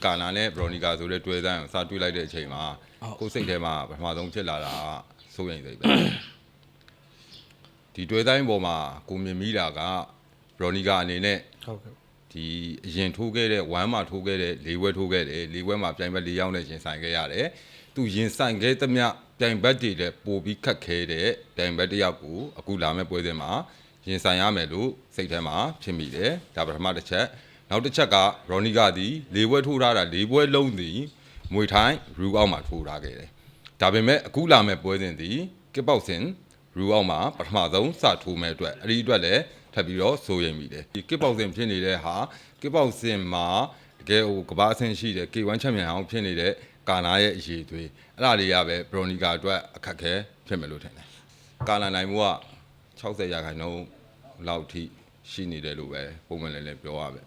ကာနာနဲ့ဘရိုနီကာဆိုတဲ့တွဲတိုင်းကိုစတွေးလိုက်တဲ့အချိန်မှာကိုယ်စိတ်ထဲမှာပထမဆုံးဖြစ်လာတာစိုးရိမ်စိတ်ပဲဒီတွဲတိုင်းပေါ်မှာကိုမြင်မိတာကဘရိုနီကာအနေနဲ့ဟုတ်ကဲ့ဒီအရင်ထိုးခဲ့တဲ့1မှာထိုးခဲ့တဲ့4ဘွဲထိုးခဲ့တယ်4ဘွဲမှာပြိုင်ဘက်4ယောက်နဲ့ရင်ဆိုင်ခဲ့ရတယ်သူရင်ဆိုင်ခဲ့သမျှပြိုင်ဘက်တွေတဲ့ပို့ပြီးခတ်ခဲတဲ့ပြိုင်ဘက်တစ်ယောက်ကိုအခုလာမဲ့ပွဲစဉ်မှာရင်ဆိုင်ရမယ်လို့စိတ်ထဲမှာဖြစ်မိတယ်ဒါပထမတစ်ချက်နောက်တစ်ချက်ကရော်နီကာသည်4ဘွဲထိုးထားတာ4ဘွဲလုံးသည်မွေထိုင်းရူအောက်မှာထိုးထားခဲ့တယ်ဒါပေမဲ့အခုလာမဲ့ပွဲစဉ်သည်ကစ်ပေါက်စင်ရူအောက်မှာပထမဆုံးစထိုးမဲ့အတွက်အဲ့ဒီအတွက်လည်းထပ်ပြီးတော့စိုးရိမ်မိတယ်ဒီကစ်ပေါက်စင်ဖြစ်နေတဲ့ဟာကစ်ပေါက်စင်မှာတကယ်ဟိုကဘာအဆင့်ရှိတယ် K1 ချန်ပီယံအောင်ဖြစ်နေတဲ့ကာနာရဲ့အရေးသွေးအဲ့ဒါတွေကပဲဘရိုနီကာအတွက်အခက်ခဲဖြစ်မယ်လို့ထင်တယ်ကာနာနိုင်မှုက60%လောက်ထိရှိနေတယ်လို့ပဲပုံမှန်လည်းပြောရမယ်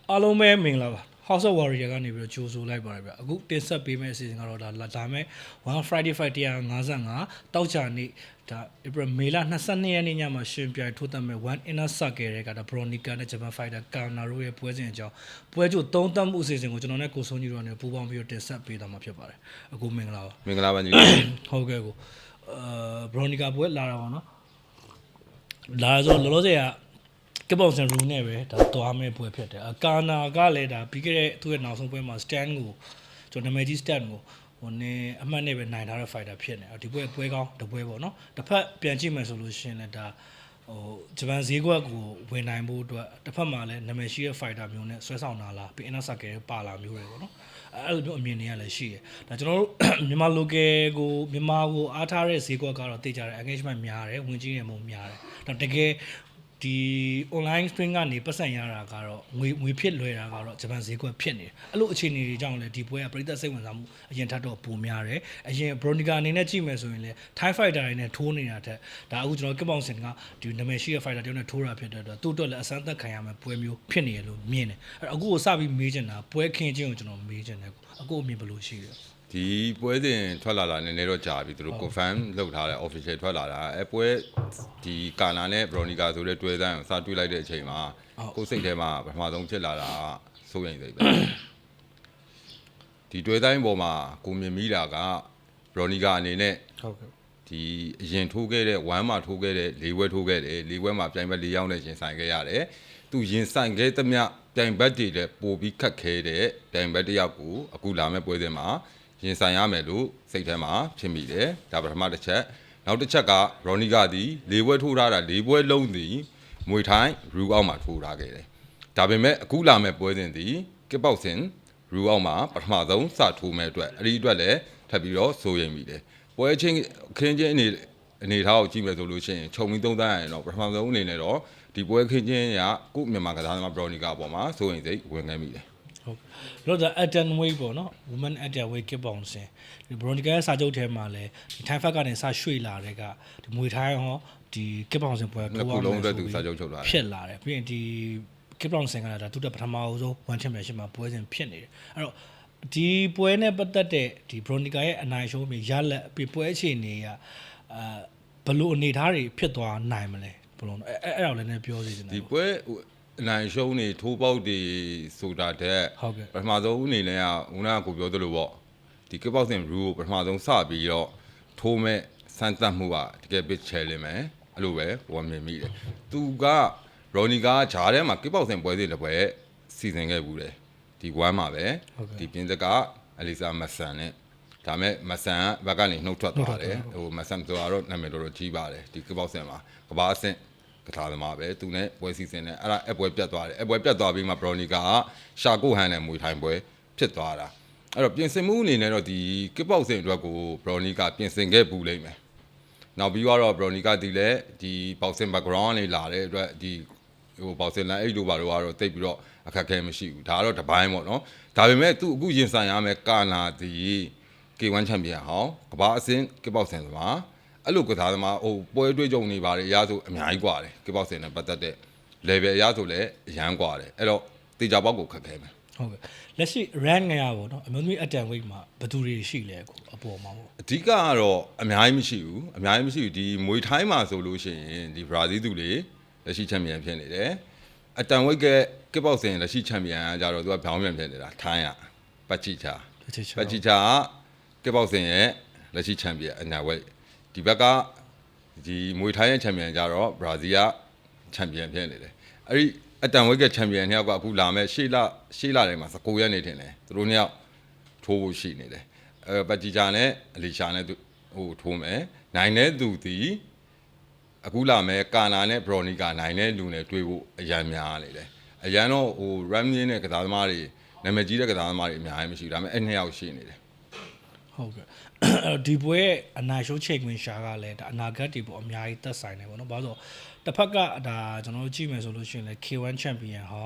အားလုံးပဲမင်္ဂလာပါ House of Warrior ကနေပြီးတော့ကြိုဆိုလိုက်ပါတယ်ဗျအခုတင်ဆက်ပေးမယ့်အစီအစဉ်ကတော့ဒါမဲ့ One Friday Fight 155တောက်ချာနေ့ဒါ April မေလ22ရက်နေ့ညမှာရှင်ပြိုင်ထိုးသက်မဲ့ One Inner Circle ရဲ့ကဒါ Bronica နဲ့ Japan Fighter Kanaro ရဲ့ပွဲစဉ်အကြောင်းပွဲကြို3သက်မှုအစီအစဉ်ကိုကျွန်တော်နဲ့ကိုဆုံးကြီးတို့နဲ့ပူးပေါင်းပြီးတော့တင်ဆက်ပေးသွားမှာဖြစ်ပါတယ်အခုမင်္ဂလာပါမင်္ဂလာပါညီဟုတ်ကဲ့ကိုBronica ပွဲလာတာပါနော်လာဆိုလောလောဆယ်ကပောင်စံရူနဲ့ပဲဒါသွားမဲ့ပွဲဖြစ်တယ်ကာနာကလည်းဒါပြီးခဲ့တဲ့သူ့ရဲ့နောက်ဆုံးပွဲမှာ stand ကိုကျွန်တော်နာမည်ကြီး stand ကိုဟိုနေအမှတ်နဲ့ပဲနိုင်ထားတဲ့ fighter ဖြစ်နေဒီပွဲကောင်းတပွဲပေါ့နော်တစ်ဖက်ပြန်ကြည့်မယ်ဆိုလို့ရှိရင်လည်းဒါဟိုဂျပန်ဈေးကွက်ကိုဝင်နိုင်ဖို့အတွက်တစ်ဖက်မှာလည်းနာမည်ရှိတဲ့ fighter မျိုးနဲ့ဆွဲဆောင်လာလားပြီး inner circle ပါလာမျိုးတွေပေါ့နော်အဲ့လိုမျိုးအမြင်တွေကလည်းရှိတယ်ဒါကျွန်တော်တို့မြန်မာ local ကိုမြန်မာကိုအားထားတဲ့ဈေးကွက်ကတော့တိတ်ကြတယ် engagement များတယ်ဝင်ကြီးနေမှုများတယ်ဒါတကယ်ဒီ online stream ကနေပတ်စံရတာကတော့ငွေဖြစ်လွယ်တာကတော့ဂျပန်ဈေးကွက်ဖြစ်နေတယ်အဲ့လိုအခြေအနေတွေကြောင့်လည်းဒီပွဲကပြည်သက်စိတ်ဝင်စားမှုအရင်ထပ်တော့ပိုများတယ်အရင် Bronica အနေနဲ့ကြည့်မယ်ဆိုရင်လည်း Thai fighter တွေနဲ့ထိုးနေတာတဲ့ဒါအခုကျွန်တော်ကပောင်စင်ကဒီနာမည်ရှိတဲ့ fighter တယောက်နဲ့ထိုးတာဖြစ်တဲ့အတွက်သူ့အတွက်လည်းအစမ်းသက်ခံရမယ်ပွဲမျိုးဖြစ်နေရလို့မြင်တယ်အဲ့အခုကိုစပြီးမေးချင်တာပွဲခင်းချင်းကိုကျွန်တော်မေးချင်တယ်အခုအမြင်ဘယ်လိုရှိလဲဒီပွဲစဉ်ထွက်လာတာနည်းနည်းတော့ကြာပြီသူတို့ confirm လုပ်ထားတယ် official ထွက်လာတာအဲပွဲဒီကာနာနဲ့ဘရိုနီကာဆိုတဲ့တွဲတိုင်းကိုစတွေးလိုက်တဲ့အချိန်မှာကိုယ်စိတ်ထဲမှာပထမဆုံးဖြစ်လာတာစိုးရိမ်စိတ်ပဲဒီတွဲတိုင်းပေါ်မှာကိုမြင်မိတာကဘရိုနီကာအနေနဲ့ဟုတ်ကဲ့ဒီအရင်ထိုးခဲ့တဲ့1မှာထိုးခဲ့တဲ့4ဘွဲထိုးခဲ့တယ်4ဘွဲမှာပြိုင်ဘက်4ယောက်နဲ့ရင်ဆိုင်ခဲ့ရတယ်သူရင်ဆိုင်ခဲ့သမျှပြိုင်ဘက်တွေလည်းပို့ပြီးခတ်ခဲတဲ့ပြိုင်ဘက်တစ်ယောက်ကိုအခုလာမဲ့ပွဲစဉ်မှာရင်ဆိုင်ရမယ်လို့စိတ်ထဲမှာဖြစ်မိတယ်ဒါပထမတစ်ချက်နောက်တစ်ချက်ကရော်နီကာသည်၄ဘွဲထိုးထားတာ၄ဘွဲလုံးသည်မွေထိုင်းရူအောက်မှာထိုးထားခဲ့တယ်ဒါပေမဲ့အခုလာမဲ့ပွဲစဉ်သည်ကစ်ပေါက်စင်ရူအောက်မှာပထမဆုံးစထိုးမဲ့အတွက်အဲ့ဒီအတွက်လည်းထပ်ပြီးတော့စိုးရိမ်မိတယ်ပွဲချင်းခင်းချင်းအနေထားကိုကြည့်မယ်ဆိုလို့ရှိရင်ခြုံပြီးသုံးသပ်ရရင်တော့ပထမဆုံးအနေနဲ့တော့ဒီပွဲခင်းချင်းကကိုမြန်မာကစားသမားဘရိုနီကာအပေါ်မှာစိုးရိမ်စိတ်ဝင်ခဲ့မိတယ်ဟုတ်လို့ဒါ Atten weight ပေါ့နော် women Atten weight ကပောင်စင်ဒီ Bronica ရဲ့စာချုပ်ထဲမှာလည်းဒီ Thai Fight ကနေစရွှေ့လာတဲ့ကဒီမွေထိုင်းဟောဒီကပောင်စင်ပွဲထိုးအောင်လုံးအတွက်သူစာချုပ်ချုပ်လာတယ်ဖြစ်လာတယ်ပြီးရင်ဒီကပောင်စင်ကလည်းဒါသူတပထမအဆုံး one championship မှာပွဲစဉ်ဖြစ်နေတယ်အဲ့တော့ဒီပွဲနဲ့ပတ်သက်တဲ့ဒီ Bronica ရဲ့အနိုင်ရှုံးပြီးရလက်ပြီးပွဲအခြေအနေကဘလို့အနေထားတွေဖြစ်သွားနိုင်မလဲဘလို့အဲ့ဒါလည်းလည်းပြောစီနေတာဒီပွဲအနိုင်ရှုံးနေထိုးပေါက်တွေဆိုတာတဲ့ပထမဆုံးအနေနဲ့ကဦးနာကိုပြောသလိုပေါ့ဒီကပောက်စင်ရူကိုပထမဆုံးစပြီးတော့ထိုးမဲ့စမ်းသပ်မှုကတကယ် big challenge ပဲအဲ့လိုပဲဝမ်းမြင်မိတယ်သူကရော်နီကာဂျားထဲမှာကပောက်စင်ပွဲစဉ်တစ်ပွဲစီစဉ်ခဲ့ဘူးတယ်ဒီဝမ်းမှာပဲဒီပြင်းစကအလီဆာမဆန်နဲ့ဒါမဲ့မဆန်ဘက်ကနေနှုတ်ထွက်သွားတယ်ဟိုမဆန်ဆိုတော့နာမည်တော်ကြီးပါတယ်ဒီကပောက်စင်မှာကဘာအဆင့်ကထားသမားပဲသူနဲ့ပွဲစီစဉ်တယ်အဲ့ဒါအပွဲပြတ်သွားတယ်အပွဲပြတ်သွားပြီးမှဘရိုနီကာကရှာကိုဟန်နဲ့မွေထိုင်ပွဲဖြစ်သွားတာအဲ့တော့ပြင်ဆင်မှုအနေနဲ့တော့ဒီကစ်ပေါက်စင်အတွက်ကိုဘရိုနီကာပြင်ဆင်ခဲ့ပူလိမ့်မယ်နောက်ပြီးတော့ဘရိုနီကာဒီလည်းဒီပေါက်စင် background ကနေလာတဲ့အတွက်ဒီဟိုပေါက်စင်လန်အိတ်တို့ဘာလို့ကတော့တိတ်ပြီးတော့အခက်ခဲမရှိဘူးဒါကတော့တပိုင်းပေါ့နော်ဒါပေမဲ့သူအခုရင်ဆိုင်ရမယ်ကာနာဒီ K1 ချန်ပီယံဟောင်းကဘာအဆင့်ကစ်ပေါက်စင်သမားအဲ့လိုကစားသမားဟိုပွဲတွေးကြုံနေပါတယ်အရာဆိုအများကြီးกว่าတယ်ကပောက်စင်နဲ့ပတ်သက်တဲ့ level အရာဆိုလည်းအရန်กว่าတယ်အဲ့တော့တေချာပေါက်ကိုခက်ခဲမယ်ဟုတ်ကဲ့လက်ရှိ rank ငရပေါ့နော်အမျိုးသမီး Atten weight မှာဘယ်သူတွေရှိလဲကိုအပေါ်မှာပေါ့အဓိကကတော့အများကြီးမရှိဘူးဒီမွေထိုင်းမှာဆိုလို့ရှိရင်ဒီဘရာဇီးသူတွေ လက်ရှိချန်ပီယံဖြစ်နေတယ်အတန်ဝိတ်ကကစ်ဘောက်ဆင်လက်ရှိချန်ပီယံကကြတော့သူကဘောင်းပြန်ဖြစ်နေတာထိုင်းရပတ်ချီချာကစ်ဘောက်ဆင်ရဲ့လက်ရှိချန်ပီယံအနာဝိတ်ဒီဘက်ကဒီမွေထိုင်းရဲ့ချန်ပီယံကြတော့ဘရာဇီးကချန်ပီယံဖြစ်နေတယ်အဲ့ဒီအတန်ဝိတ်ကချန်ပီယံနှစ်ယောက်ကအခုလာမဲ့ရှေ့လတိုင်းမှာ19ရက်နေထင်တယ်သူတို့နှစ်ယောက်ထိုးဖို့ရှိနေတယ်ပတ်ချီချာနဲ့အလီရှာနဲ့ဟိုထိုးမယ်နိုင်တဲ့သူဒီအခုလာမဲ့ကာနာနဲ့ဘရော်နီကာနိုင်တဲ့လူနဲ့တွေ့ဖို့အရန်များနေတယ်အရန်တော့ဟိုရမ်မြင်းနဲ့ကစားသမားတွေနာမည်ကြီးတဲ့ကစားသမားတွေအများကြီးမရှိဘူးဒါပေမဲ့အဲ့နှစ်ယောက်ရှိနေတယ်ဟုတ်ကဲ့ဒီပွဲအနာရှိုးချိန်ခွင်ရှာကလည်းဒါအနာဂတ်တွေပေါ့အများကြီးသက်ဆိုင်တယ်ပေါ့နော်ဘာလို့ဆိုတစ်ဖက်ကဒါကျွန်တော်တို့ကြည့်မယ်ဆိုလို့ရှိရင်လည်း K1 Champion ဟာ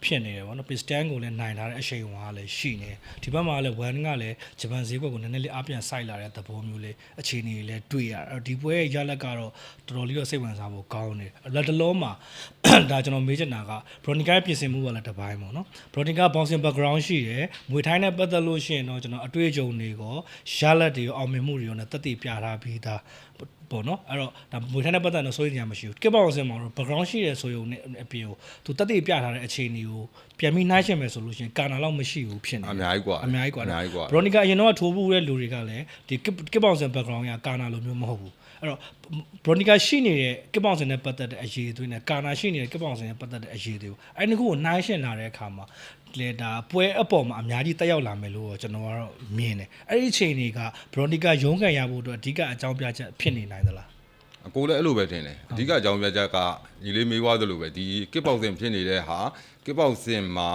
ဖြစ်နေတယ်ဗောနော်ပစ်စတန်ကိုလည်းနိုင်ထားတဲ့အချိန်ဝါလည်းရှိနေဒီဘက်မှာလည်း1ကလည်းဂျပန်ဈေးကွက်ကိုနည်းနည်းလေးအပြန်စိုက်လာတဲ့သဘောမျိုးလေးအခြေအနေလေးတွေ့ရအဲ့ဒီပွဲရဲ့ရလဒ်ကတော့တော်တော်လေးတော့စိတ်ဝင်စားဖို့ကောင်းနေလက်တလုံးမှာဒါကျွန်တော်မေးချင်တာကဘရိုနီကာရဲ့ပြင်ဆင်မှုကလည်းတစ်ပိုင်းပေါ့နော်ဘရိုနီကာ bouncing background ရှိတယ်မွေထိုင်းနဲ့ပတ်သက်လို့ရှိရင်တော့ကျွန်တော်အတွေ့အကြုံတွေရောရလဒ်တွေရောအောင်မြင်မှုတွေရောနဲ့တက်တည်ပြထားပြီးသားပေါ့နော်အဲ့တော့ဒါမွေထိုင်းနဲ့ပတ်သက်တော့စိုးရိမ်စရာမရှိဘူးကစ်ဘောင်ဆင်မှာတော့ background ရှိတယ်ဆိုရုံနဲ့အပြင်ကိုသူတက်တည်ပြထားတဲ့အခြေအနေကိုပြန်ပြီးနှိုင်းရှင်မယ်ဆိုလို့ရှိရင်ကာနာလောက်မရှိဘူးဖြစ်နေအများကြီးกว่าဘရိုနီကာအရင်တော့ထိုးဖို့တဲ့လူတွေကလည်းဒီကစ်ဘောင်ဆင် background ကကာနာလိုမျိုးမဟုတ်ဘူးအဲ့တော့ဘရိုနီကာရှိနေတဲ့ကစ်ဘောင်ဆင်နဲ့ပတ်သက်တဲ့အရေးသွေးနဲ့ကာနာရှိနေတဲ့ကစ်ဘောင်ဆင်နဲ့ပတ်သက်တဲ့အရေးသွေးကိုအဲ့ဒီခုကိုနှိုင်းရှင်လာတဲ့အခါမှာလေဒါပွဲအပေါ်မှာအများကြီးတက်ရောက်လာမယ်လို့ကျွန်တော်ကတော့မြင်တယ်အဲ့ဒီအချိန်တွေကဘရိုနီကာရုန်းကန်ရဖို့အတွက်အဓိကအကြောင်းပြချက်ဖြစ်နေနိုင်သလားအကိုလည်းအဲ့လိုပဲထင်တယ်အဓိကအကြောင်းပြချက်ကညီလေးမေးွားသလိုပဲဒီကစ်ဘောက်ဆင်ဖြစ်နေတဲ့ဟာကစ်ဘောက်ဆင်မှာ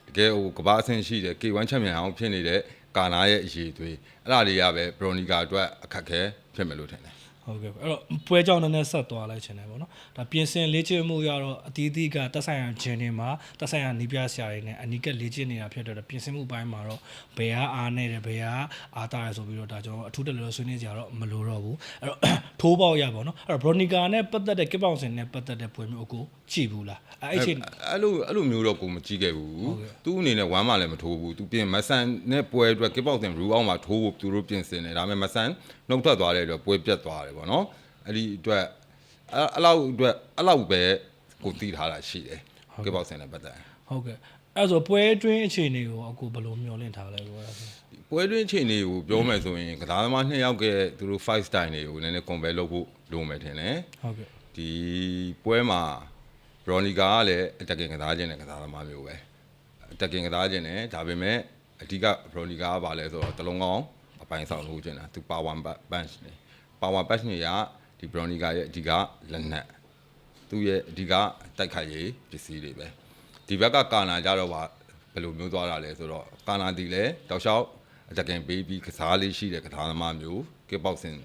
တကယ်ဟိုကဘာအဆင်ရှိတယ် K1 ချန်ပီယံအောင်ဖြစ်နေတဲ့ကာနာရဲ့အရေးသွေးအဲ့ဒါတွေကပဲဘရိုနီကာအတွက်အခက်ခဲဖြစ်မယ်လို့ထင်တယ်ဟုတ်ကဲ့အဲ့တော့ပွဲကြောင်းနည်းနည်းဆက်သွားလိုက်ချင်တယ်ပေါ့နော်ဒါပြင်ဆင်လေ့ကျင့်မှုရတော့အတီးတီးကတက်ဆိုင်ရာဂျင်းတွေမှာတက်ဆိုင်ရာနီးပြဆရာတွေနဲ့အနီးကလေ့ကျင့်နေတာဖြစ်တော့ပြင်ဆင်မှုပိုင်းမှာတော့ဘယ်ဟာအားနေတယ်ဘယ်ဟာအားတာရဆိုပြီးတော့ဒါကျွန်တော်အထူးတလို့ဆွေးနွေးကြတော့မလိုတော့ဘူးအဲ့တော့ထိုးပေါက်ရပါတော့အဲ့တော့ဘရိုနီကာနဲ့ပတ်သက်တဲ့ကစ်ပေါင်စင်နဲ့ပတ်သက်တဲ့ပွဲမျိုးကိုကြည့်ဘူးလားအဲ့ချိန်အဲ့လိုမျိုးတော့ကိုမကြည့်ခဲ့ဘူးသူ့အနေနဲ့ဝမ်းမှလည်းမထိုးဘူးသူပြင်မဆန်နဲ့ပွဲအတွက်ကစ်ပေါင်စင်ရူအောက်မှာထိုးဖို့သူတို့ပြင်ဆင်တယ်ဒါပေမဲ့မဆန်နှုတ်ထွက်သွားတဲ့အတွက်ပွဲပြတ်သွားတယ်ပေါ့နော်အဲ့ဒီအတွက်အဲ့လောက်ပဲကိုတည်ထားတာရှိတယ်ကစ်ဘောက်ဆင်နဲ့ပတ်သက်ဟုတ်ကဲ့အဲ့ဆိုပွဲတွင်းအခြေအနေကိုအခုဘယ်လိုမျှော်လင့်ထားလဲပွဲတွင်းအခြေအနေကိုပြောမယ်ဆိုရင်ကစားသမား2ယောက်ကသူတို့ fight style တွေကိုနည်းနည်း compare လုပ်ဖို့လိုမယ်ထင်တယ်ဟုတ်ကဲ့ဒီပွဲမှာဘရိုနီကာကလည်းအတက်ကင်ကစားခြင်းနဲ့ကစားသမားမျိုးပဲအတက်ကင်ကစားခြင်းနဲ့ဒါပေမဲ့အဓိကဘရိုနီကာကပါလဲဆိုတော့တလုံးကောင်းအပိုင်းဆောင်လို့ခြင်းတာသူ power punch နေ power punch နေရဒီဘရိုနီကာရဲ့အဓိကလက်နက်သူ့ရဲ့အဓိကတိုက်ခိုက်ရေးပစ္စည်းတွေပဲဒီဘက်ကကာနာကြတော့ဘယ်လိုမျိုးသွားတာလဲဆိုတော့ကာနာတီလည်းတောက်လျှောက်အတက်ကင်ပေးပြီးကစားလေးရှိတဲ့ကစားသမားမျိုးကစ်ဘောက်ဆင်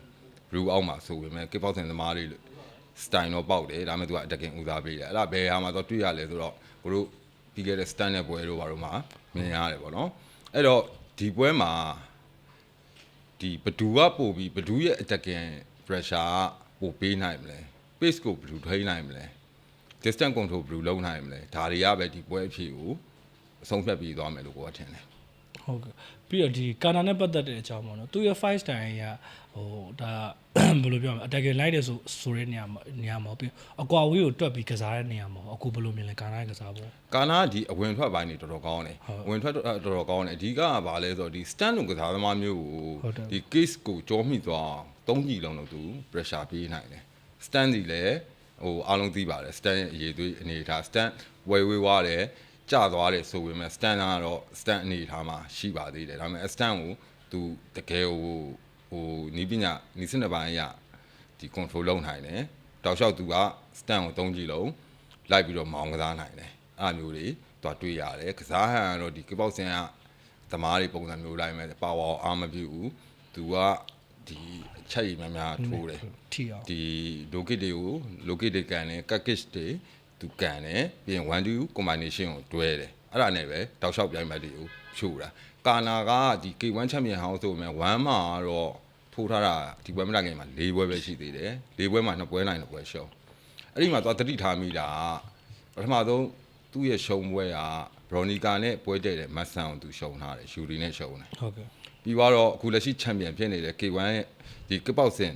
ရူအောက်မှာဆိုပေမဲ့ကစ်ဘောက်ဆင်သမားတွေစတိုင်တော့ပေါက်တယ်ဒါပေမဲ့သူကအတက်ကင်ဦးစားပေးတယ်အဲ့ဒါဘယ်ဟာမှာတော့တွေ့ရလဲဆိုတော့ကိုတို့ပြီးခဲ့တဲ့ stand နဲ့ပွဲတို့ဘာလို့မှမြင်ရတယ်ပေါ့နော်အဲ့တော့ဒီပွဲမှာဒီဘဒူကပို့ပြီးဘဒူရဲ့အတက်ကင် pressure ပို့ပေးနိုင်မလဲ pace ကိုဘယ်လိုထိန်းနိုင်မလဲ distance control ဘယ်လိုလုပ်နိုင်မလဲဒါတွေကပဲဒီပွဲအဖြစ်ကိုအဆုံးဖြတ်ပြီးသွားမယ်လို့ကိုကထင်တယ်ဟုတ်ကဲ့ပြီးတော့ဒီကာနာနဲ့ပတ်သက်တဲ့အကြောင်းပေါ့နော်သူရဲ့ five style ကဟိုဒါဘယ်လိုပြောမလဲ attacking light တဲ့ဆိုတဲ့နေရာမှာပြီးအကွာဝေးကိုတွက်ပြီးကစားတဲ့နေရာမှာအခုဘယ်လိုမြင်လဲကာနာရဲ့ကစားဖို့ကာနာဒီအဝင်ထွက်ပိုင်းနေတော်တော်ကောင်းတယ်အဝင်ထွက်တော်တော်ကောင်းတယ်အဓိကကဘာလဲဆိုတော့ဒီ stand လိုကစားသမားမျိုးကိုဒီ case ကိုကြောမိသွား3ကြီးလုံးလို့သူ pressure ပေးနိုင်တယ် stand ဒီလည်းဟိုအားလုံးသိပါတယ် stand ရဲ့အရေးသွေးအနေထား stand ဝေးွားတယ်ကျသွားတယ်ဆိုပေမဲ့ stand ကတော့ stand အနေထားမှာရှိပါသေးတယ်ဒါပေမဲ့ stand ကိုသူတကယ်ဟိုနီးပညာနီးစနစ်ပိုင်းအရဒီ control လုပ်နိုင်တယ်တောက်လျှောက်သူက stand ကို3ကြီးလုံးလိုက်ပြီးတော့မောင်းကစားနိုင်တယ်အဲ့လိုမျိုးတွေသူတွေ့ရတယ်ကစားဟန်ကတော့ဒီကပောက်စင်ကသမားတွေပုံစံမျိုးလိုက်မယ်ပါဝါအားမပြည့်ဘူးသူကဒီအချက်ရည်များများထိုးတယ်ဒီ locate တွေကို locate တွေကန်တယ် kick တွေသူကန်တယ်ပြီးရင် 1-2 combination ကိုတွဲတယ်အဲ့ဒါနဲ့ပဲတောက်လျှောက်ပြိုင်မှတ်တွေကိုဖြို့တာကာနာကဒီ K1 ချန်ပီယံဟောင်းဆိုပေမဲ့1မှာတော့ထိုးထားတာဒီပွဲမလာခင်မှာ4ပွဲပဲရှိသေးတယ်4ပွဲမှာ2ပွဲနိုင်2ပွဲရှုံးအဲ့ဒီမှာသွားတတိထားမိတာပထမဆုံးသူ့ရဲ့ရှုံးပွဲကဘရိုနီကာနဲ့ပွဲတည့်တယ်မတ်ဆန်ကိုသူရှုံးထားတယ်ယူရီနဲ့ရှုံးတယ်ဟုတ်ကဲ့ပြီးတော့အခုလက်ရှိချန်ပီယံဖြစ်နေတဲ့ K1 ရဲ့ဒီကပောက်စင်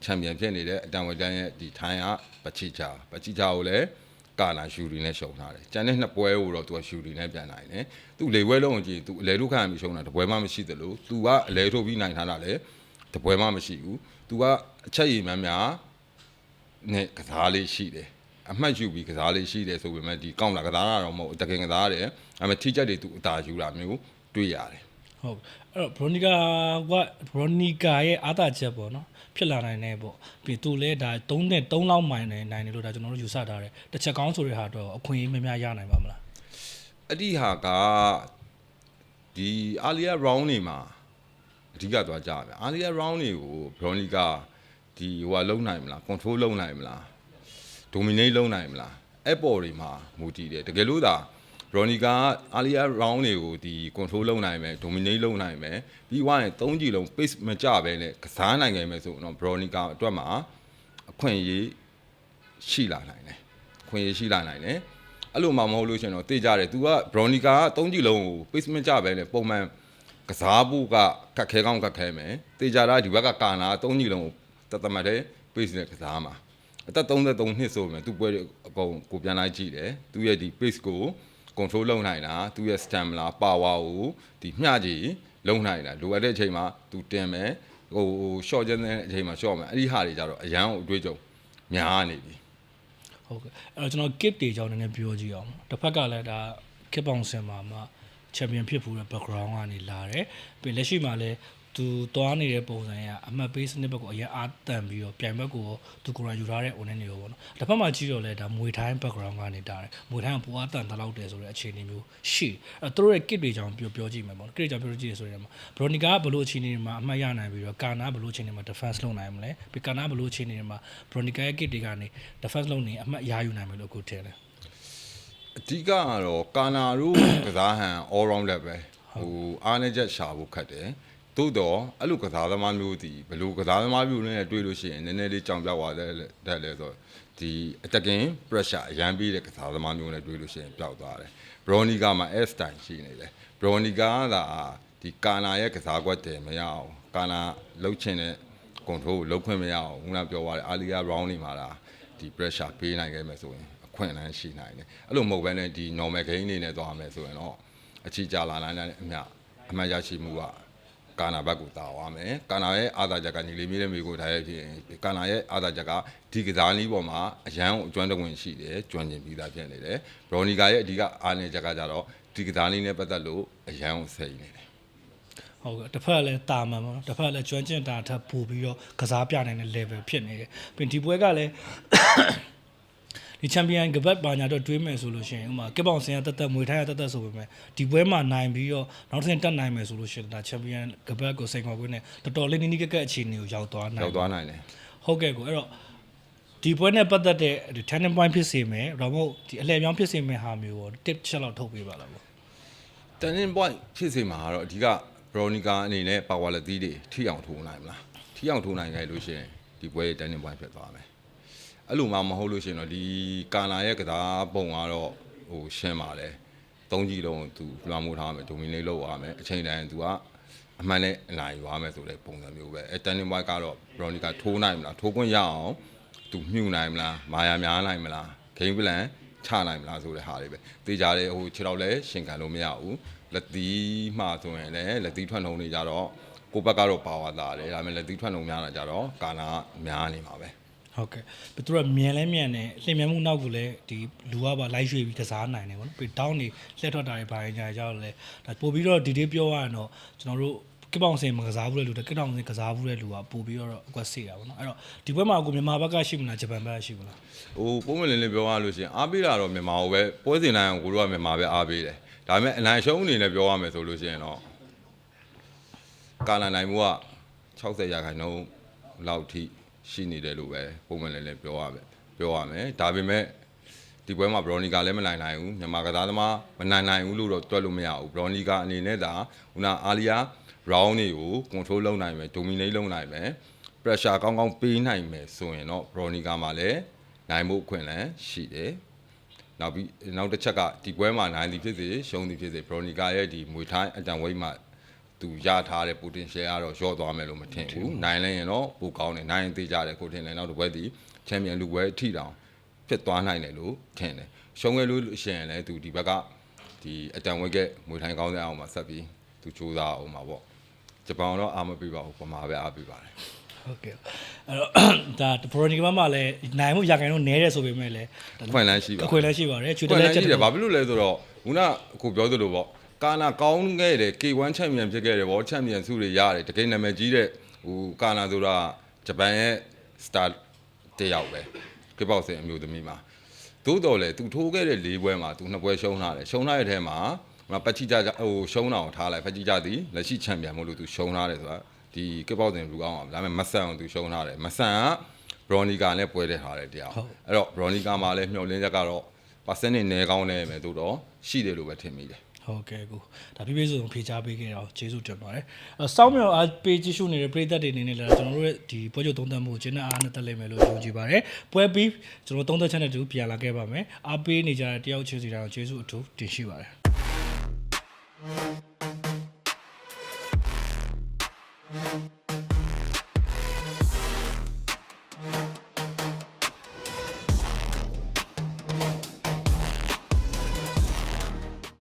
ချန်ပီယံဖြစ်နေတဲ့အတန်ဝိုင်တန်းရဲ့ဒီထိုင်းကပချီချာကိုလည်းကာနာရှူရီနဲ့ရှုံထားတယ်ကျန်တဲ့နှစ်ပွဲကိုတော့သူကရှူရီနဲ့ပြန်နိုင်တယ်သူလေပွဲလုံးကြည့်သူအလဲထုတ်ခံပြီးရှုံတာတပွဲမှမရှိသလိုသူကအလဲထုတ်ပြီးနိုင်ထားတာလည်းတပွဲမှမရှိဘူးသူကအချက်ရည်များများနဲ့ကစားလေးရှိတယ်အမှတ်ယူပြီးကစားလေးရှိတယ်ဆိုပေမဲ့ဒီကောင်းတာကစားတာတော့မဟုတ်တကယ်ကစားတယ်ဒါပေမဲ့ထိချက်တွေသူအသာယူတာမျိုးတွေ့ရတယ်ဟုတ်အဲ့တော့ Bronica ရဲ့အားသာချက်ပေါ့နော်ဖြစ်လာနိုင်တယ်ပေါ့ပြီးသူလဲဒါ3လောက်မိုင်နိုင်တယ်လို့ဒါကျွန်တော်တို့ယူဆထားတယ်တစ်ချက်ကောင်းဆိုတဲ့ဟာတော့အခွင့်အရေးများများရနိုင်ပါမလားအဲ့ဒီဟာကဒီ earlier round တွေမှာအဓိကသွားကြတယ် earlier round တွေကို Bronica ဒီဟိုလုံးနိုင်မလား control လုံးနိုင်မလား dominate လုံးနိုင်မလားအဲ့ပေါ်တွေမှာမူတည်တယ်တကယ်လို့ဒါBronica earlier round တွေကိုဒီ control လုပ်နိုင်မယ် dominate လုပ်နိုင်မယ်ပြီးွားရင်3ကြည်လုံး pace မကျဘဲနဲ့ကစားနိုင်ခဲ့မယ်ဆိုတော့ Bronica အတွက်မှာအခွင့်အရေးရှိလာနိုင်တယ်အဲ့လိုမှမဟုတ်လို့ရှင်တော့တေးကြတယ် तू က Bronica က3ကြည်လုံးကို pace မကျဘဲနဲ့ပုံမှန်ကစားဖို့ကခက်ခဲကောင်းခက်ခဲမယ်တေးကြတာဒီဘက်ကကာနာ3ကြည်လုံးကိုတတ်မှတ်တဲ့ pace နဲ့ကစားမှာအသက်33နှစ်ဆိုပေမဲ့ तू ပွဲအကုန်ကိုပြန်လိုက်ကြည့်တယ် तू ရဲ့ဒီ pace ကို control လုပ်နိုင်တာသူရဲ့ stamina power ကိုဒီမျှကြည့်လုံးနိုင်တာလိုအပ်တဲ့အချိန်မှာသူတင်မယ်ဟို short ကျတဲ့အချိန်မှာ short မယ်အဲ့ဒီဟာတွေကြတော့အရန်ကိုအတွေ့အကြုံများနေပြီဟုတ်ကဲ့အဲ့တော့ကျွန်တော် kit တွေကြောင်းနည်းနည်းပြောကြည့်အောင်တစ်ဖက်ကလည်းဒါ kit ပေါင်စင်မှာ champion ဖြစ်ဖို့ background ကနေလာတယ်ပြီးလက်ရှိမှာလည်းသူသွားနေတဲ့ပုံစံကအမှတ်ပေးစနစ်ဘက်ကိုအရင်အားတန်ပြီးတော့ပြိုင်ဘက်ကိုသူကိုယ်တိုင်ယူထားတဲ့ owner တွေရောပေါ့နော်တစ်ဖက်မှာကြည့်တော့လဲဒါမွေထိုင်း background ကနေတာတယ်မွေထိုင်းကပိုအားတန်တလောက်တယ်ဆိုတဲ့အခြေအနေမျိုးရှိအဲသူတို့ရဲ့ kit တွေကြောင်းပြောကြည့်မယ်ပေါ့နော် kit တွေကြောင်းပြောကြည့်ရဆိုရင်မှာ Bronica ကဘလို့အခြေအနေတွေမှာအမှတ်ရနိုင်ပြီးတော့ကာနာဘလို့အခြေအနေမှာ defense လုပ်နိုင်မလဲပြီးကာနာဘလို့အခြေအနေတွေမှာ Bronica ရဲ့ kit တွေကနေ defense လုပ်နေအမှတ်ရယူနိုင်မယ်လို့ကိုထင်တယ်အဓိကကတော့ကာနာတို့ကစားဟန် all round လည်းပဲဟိုအားနေချက်ရှာဖို့ခတ်တယ်သို့တော့အဲ့လိုကစားသမားမျိုးဒီဘလို့ကစားသမားမျိုးနဲ့တွေ့လို့ရှိရင်နည်းနည်းလေးကြောင်ပြောက်သွားတယ်လဲဆိုဒီ attacking pressure အရန်ပြီးတဲ့ကစားသမားမျိုးနဲ့တွေ့လို့ရှိရင်ပျောက်သွားတယ် Bronica မှာ S time ရှိနေတယ် Bronica ကဒီကာနာရဲ့ကစားကွက်တယ်မရအောင်ကာနာလှုပ်ချင်တဲ့ control ကိုလှုပ်ခွင့်မရအောင်ခုနပြောသွားတယ် earlier round တွေမှာလားဒီ pressure ပေးနိုင်ခဲ့မယ်ဆိုရင်အခွင့်အလမ်းရှိနိုင်တယ်အဲ့လိုမဟုတ်ဘဲနဲ့ဒီ normal game တွေနဲ့သွားမယ်ဆိုရင်တော့အချီကြလာနိုင်တဲ့အမြအမှတ်ရရှိမှုကကာနာဘက်ကိုတာသွားမယ်ကာနာရဲ့အာသာချက်ကညီလေးမြေးတဲ့မိကိုထားရဖြစ်ကာနာရဲ့အာသာချက်ကဒီကစားနည်းပေါ်မှာအရန်ကိုအကျွမ်းတဝင်ရှိတယ်ကျွမ်းကျင်ပြီးသားဖြစ်နေတယ်ဘရိုနီကာရဲ့အဓိကအားနည်းချက်ကကြတော့ဒီကစားနည်းနဲ့ပတ်သက်လို့အရန်ကိုစိတ်နေတယ်ဟုတ်ကဲ့တစ်ဖက်လည်းတာမှန်ပါတော့တစ်ဖက်လည်းကျွမ်းကျင်တာထပ်ပို့ပြီးတော့ကစားပြနိုင်တဲ့ level ဖြစ်နေတယ်ပြီးဒီပွဲကလည်းဒီ champion ကပတ်ပါညာတော့တွေးမယ်ဆိုလို့ရှိရင်ဥမာကစ်ပေါင်စင်ရတက်မွေထိုင်းရတက်ဆိုပေမဲ့ဒီပွဲမှာနိုင်ပြီးတော့နောက်တစ်ဆင့်တက်နိုင်မယ်ဆိုလို့ရှိရင်ဒါ champion ကပတ်ကိုစိန်ခေါ်ခွင့်နဲ့တော်တော်လေးနီးနီးကက်ကအခြေအနေကိုရောက်သွားနိုင်တယ်ဟုတ်ကဲ့ကိုအဲ့တော့ဒီပွဲနဲ့ပတ်သက်တဲ့ဒီ turning point ဖြစ်စေမယ်တော့မဟုတ်ဒီအလှည့်ပြောင်းဖြစ်စေမယ်ဟာမျိုးပေါ့ tip ချက်လောက်ထုတ်ပေးပါလားပေါ့ turning point ဖြစ်စေမှာကတော့အဓိက Bronica အနေနဲ့ power လက်သီးတွေထိအောင်ထိုးနိုင်မလားထိအောင်ထိုးနိုင်ခဲ့လို့ရှိရင်ဒီပွဲရဲ့ turning point ဖြစ်သွားမယ်အဲ့လိုမှမဟုတ်လို့ရှိရင်တော့ဒီကာနာရဲ့ကစားပုံကတော့ဟိုရှင်းပါတယ်3ကြီးလုံးသူလွှမ်းမိုးထားမယ် dominate လုပ်ရမယ်အချိန်တိုင်းသူကအမှန်နဲ့အနိုင်ယူရမယ်ဆိုတဲ့ပုံစံမျိုးပဲအဲ turning point ကတော့ Bronica ထိုးနိုင်မလားထိုးခွင့်ရအောင်သူမြှူနိုင်မလားမာယာများနိုင်မလား game plan ချနိုင်မလားဆိုတဲ့ဟာတွေပဲသိကြတယ်ဟိုခြေတော့လဲရှင်ခံလို့မရဘူးလက်သီးမှဆိုရင်လည်းလက်သီးထွက်နှုံနေကြတော့ကိုဘက်ကတော့ပါဝါလာတယ်ဒါပေမဲ့လက်သီးထွက်နှုံများတာကြတော့ကာနာများနေမှာပဲဟုတ်ကဲ့ပြီးသူကမြန်လဲမြန်တယ်လှည့်မြန်မှုနောက်ကလည်းဒီလူကပါလိုက်ရွှေ့ပြီးကစားနိုင်တယ်ပေါ့နော်ပြီးတောင်းနေလှည့်ထွက်တာတွေဘာညာကြတော့လဲဒါပို့ပြီးတော့ဒီတေးပြောရရင်တော့ကျွန်တော်တို့ကစ်ပေါင်စင်မကစားဘူးတဲ့လူတကစ်တောင်စင်ကစားဘူးတဲ့လူကပို့ပြီးတော့အကွက်စေတာပေါ့နော်အဲ့တော့ဒီဘက်မှာကိုမြန်မာဘက်ကရှိမလားဂျပန်ဘက်ကရှိမလားဟိုပုံမှန်လေးပြောရလို့ရှိရင်အားပေးတာတော့မြန်မာကိုပဲပွဲစဉ်တိုင်းကိုတို့ကမြန်မာပဲအားပေးတယ်ဒါပေမဲ့အနိုင်ရှုံးအနေနဲ့ပြောရမယ်ဆိုလို့ရှိရင်တော့ကာလာနိုင်မှုက60%လောက်ထိရှိနေတယ်လို့ပဲပုံမှန်လည်းပြောရမယ်ဒါပေမဲ့ဒီပွဲမှာ Bronica လည်းမနိုင်နိုင်ဘူးမြန်မာကစားသမားမနိုင်ဘူးလို့တော့တွက်လို့မရဘူး Bronica အနေနဲ့ဒါခုနအာလီယာ round တွေကို control လုပ်နိုင်မယ် dominate လုပ်နိုင်မယ် pressure ကောင်းကောင်းပေးနိုင်မယ်ဆိုရင်တော့ Bronica မှာလည်းနိုင်မှုအခွင့်အလမ်းရှိတယ်နောက်တစ်ချက်ကဒီပွဲမှာနိုင်သည်ဖြစ်စေရှုံးသည်ဖြစ်စေ Bronica ရဲ့ဒီမွေထိုင်းအတန်ဝိတ်မှာ သူရထားတဲ့ potential ကတော့ရော့သွားမယ်လို့မထင်ဘူးနိုင်လဲရင်တော့ပိုကောင်းတယ်နိုင်ရင်သိကြတယ်ကိုထင်တယ်နောက်တစ်ပွဲဒီချန်ပီယံလူပွဲအထိတောင်ဖြစ်သွားနိုင်တယ်လို့ထင်တယ်ရှုံးခဲ့လို့ရှိရင်လည်းသူဒီဘက်ကဒီအတန်ဝက်ကမွေထိုင်းကောင်းတဲ့အောင်မှာဆက်ပြီးသူစူးစမ်းအောင်ပါပေါ့ဂျပန်တော့အားမပေးပါဘူးပမာပဲအားပေးပါတယ်ဟုတ်ကဲ့အဲ့တော့ဒါဘရိုနီကမှလည်းနိုင်မှုရာခိုင်နှုန်းနည်းတယ်ဆိုပေမဲ့လည်းခွင့်လန်းရှိပါခွင့်လန်းရှိပါတယ်ချွေတလဲချက်တယ်ဘာဖြစ်လို့လဲဆိုတော့ခုနအခုပြောသလိုပေါ့ကာနာကောင်းခဲ့တယ် K1 ချန်ပီယံဖြစ်ခဲ့တယ်ဗောချန်ပီယံဆုတွေရတယ်တကယ်နာမည်ကြီးတဲ့ဟိုကာနာဆိုတာဂျပန်ရဲ့ star တယောက်ပဲကပောက်စင်အမျိုးသမီးမှာသို့တော်လေသူထိုးခဲ့တဲ့၄ပွဲမှာသူ2ပွဲရှုံးထားတယ်ရှုံးထားတဲ့အထဲမှာပတ်ချီကြဟိုရှုံးတာကိုထားလိုက်ပတ်ချီကြသည်လက်ရှိချန်ပီယံမို့လို့သူရှုံးထားတယ်ဆိုတာဒီကပောက်စင်လူကောင်းအောင်ဒါပေမဲ့မဆန်အောင်သူရှုံးထားတယ်မဆန်ကဘရော်နီကာနဲ့ပွဲတဲ့ထားတယ်တရားအဲ့တော့ဘရော်နီကာမှာလည်းမျှော်လင့်ချက်ကတော့ percentage နည်းကောင်းနေမယ်သို့တော့ရှိတယ်လို့ပဲထင်မိတယ်ဟုတ်ကဲ့ကိုဒါပြည့်ပြည့်စုံဖြေချပေးခဲ့တော့ကျေးဇူးတင်ပါတယ်စောင်းမြော်အားပေးကြည့်ရှုနေတဲ့ပရိသတ်တွေအနေနဲ့လည်းကျွန်တော်တို့ရဲ့ဒီပွဲချုပ်သုံးသပ်မှုကိုကျင်းအားနဲ့တက်လိမ့်မယ်လို့ယုံကြည်ပါတယ်ပွဲပြီးကျွန်တော်သုံးသပ်ချက်နဲ့တူပြန်လာခဲ့ပါမယ်အားပေးနေကြတဲ့တယောက်ချင်းစီတိုင်းကျေးဇူးအထူးတင်ရှိပါတယ်